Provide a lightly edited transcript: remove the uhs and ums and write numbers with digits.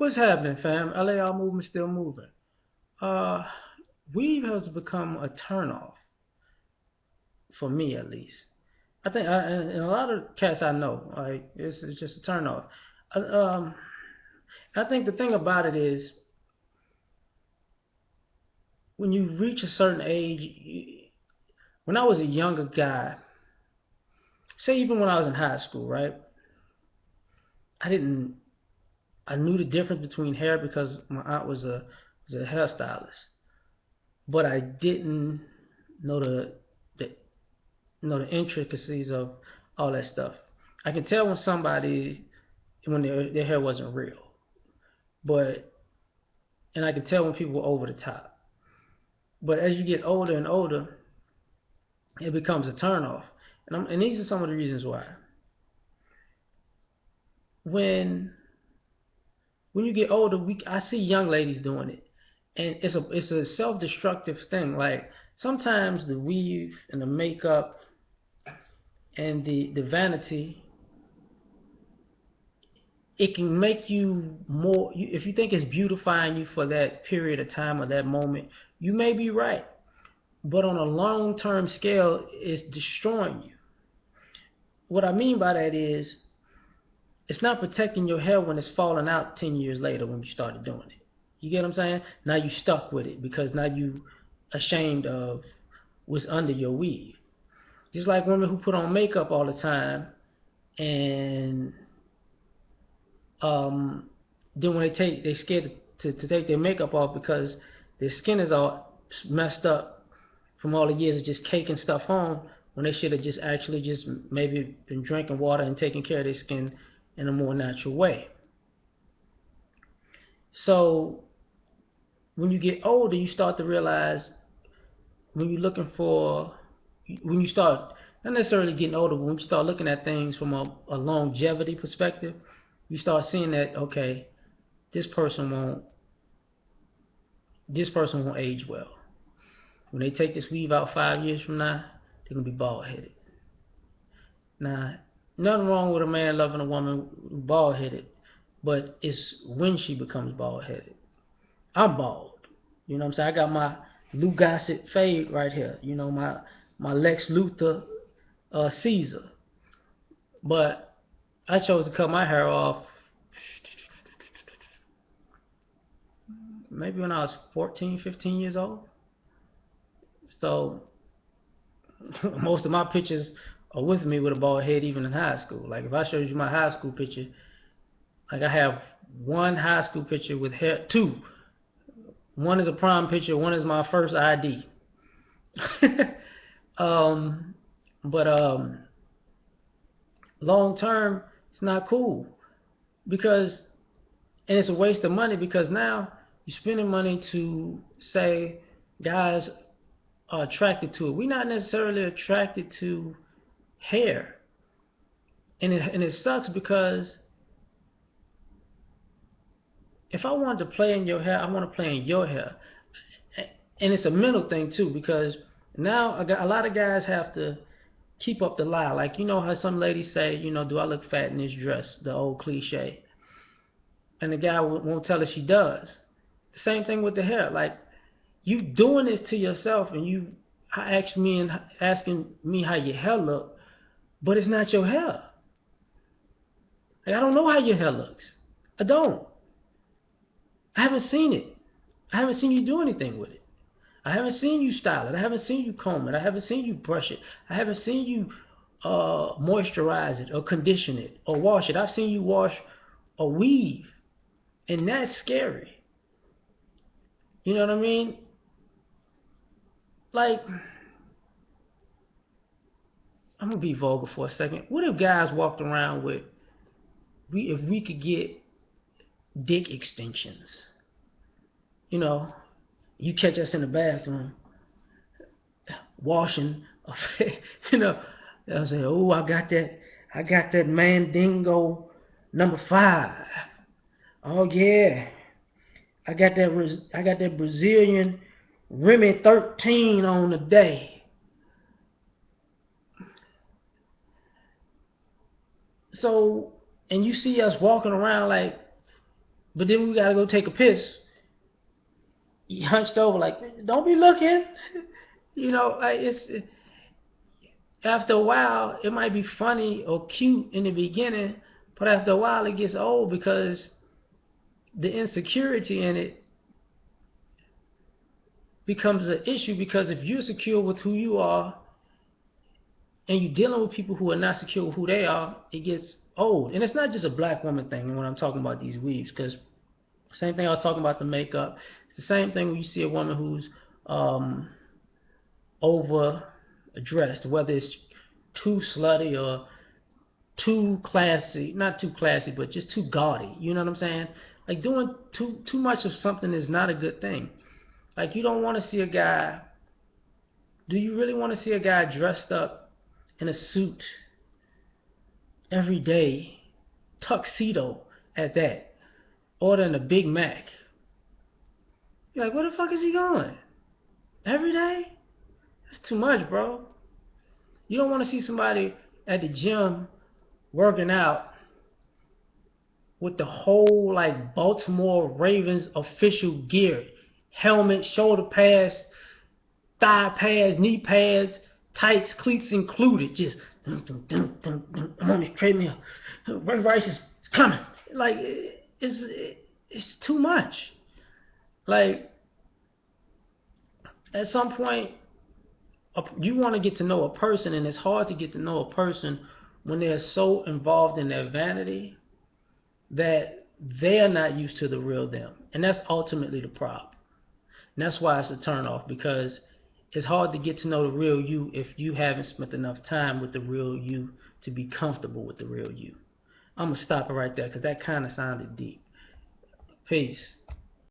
What's happening, fam? L.A.R movement still moving. Uh, Weave has become a turnoff for me, at least. I think, and a lot of cats I know, like it's just a turnoff. Uh, um, I think the thing about it is when you reach a certain age. When I was a younger guy, say even when I was in high school, right? I didn't. I knew the difference between hair because my aunt was a hairstylist, but I didn't know the the intricacies of all that stuff. I can tell when somebody when their hair wasn't real, but and I can tell when people were over the top. But as you get older and older, it becomes a turnoff, and these are some of the reasons why. When when you get older, I see young ladies doing it, and it's a self-destructive thing. Like sometimes the weave and the makeup and the vanity, it can make you more. If you think it's beautifying you for that period of time or that moment, you may be right. But on a long-term scale, it's destroying you. What I mean by that is, it's not protecting your hair when it's falling out 10 years later when you started doing it. You get what I'm saying? Now you stuck with it because now you ashamed of what's under your weave. Just like women who put on makeup all the time and um, then when they scared to take their makeup off because their skin is all messed up from all the years of just caking stuff on when they should have just actually just maybe been drinking water and taking care of their skin in a more natural way. So when you get older, you start to realize when you're looking for, when you start, not necessarily getting older, but when you start looking at things from a longevity perspective, you start seeing that, okay, this person won't, this person won't age well. When they take this weave out 5 years from now, they're gonna be bald headed. Now, nothing wrong with a man loving a woman bald headed, but it's when she becomes bald headed. I'm bald. You know what I'm saying? I got my Lou Gossett fade right here. You know, my Lex Luthor Caesar. But I chose to cut my hair off maybe when I was 14, 15 years old. So most of my pictures are with me with a bald head even in high school. Like if I showed you my high school picture, like I have one high school picture with hair, two. One is a prom picture, one is my first ID. um, but long term, it's not cool because, and it's a waste of money because now you're spending money to say guys are attracted to it. We're not necessarily attracted to hair, and it sucks because if I wanted to play in your hair, I want to play in your hair, and it's a mental thing too because now a lot of guys have to keep up the lie. Like you know how some ladies say, you know, do I look fat in this dress? The old cliche, and the guy won't tell her she does. The same thing with the hair. Like you doing this to yourself, and you asking me how your hair look, but it's not your hair. Like, I don't know how your hair looks. I don't. I haven't seen it. I haven't seen you do anything with it. I haven't seen you style it. I haven't seen you comb it. I haven't seen you brush it. I haven't seen you moisturize it or condition it or wash it. I've seen you wash a weave, and that's scary. You know what I mean? Like, I'm gonna be vulgar for a second. What if guys walked around with if we could get dick extensions? You know, you catch us in the bathroom washing, you know, I say, oh, I got that Mandingo #5. Oh yeah, I got that Brazilian Remy 13 on the day. So, and you see us walking around like But then we gotta go take a piss. He hunched over like, don't be looking. Like after a while, it might be funny or cute in the beginning, but after a while, it gets old because the insecurity in it becomes an issue. Because if you're secure with who you are and you're dealing with people who are not secure with who they are, it gets old. And it's not just a black woman thing when I'm talking about these weaves, because same thing I was talking about the makeup. It's the same thing when you see a woman who's um, over dressed, whether it's too slutty or too classy, not too classy, but just too gaudy. You know what I'm saying? Like doing too much of something is not a good thing. Like you don't want to see a guy. Do you really want to see a guy dressed up in a suit every day, tuxedo at that, ordering a Big Mac? You're like, where the fuck is he going? Every day? That's too much, bro. You don't want to see somebody at the gym working out with the whole like Baltimore Ravens official gear, helmet, shoulder pads, thigh pads, knee pads, tights, cleats included. Just dum, dum, dum, dum, dum. I'm on this treadmill. Ray Rice is coming. Like it's too much. Like at some point, you want to get to know a person, and it's hard to get to know a person when they're so involved in their vanity that they're not used to the real them. And that's ultimately the problem. And that's why it's a turnoff, because it's hard to get to know the real you if you haven't spent enough time with the real you to be comfortable with the real you. I'm going to stop it right there because that kind of sounded deep. Peace.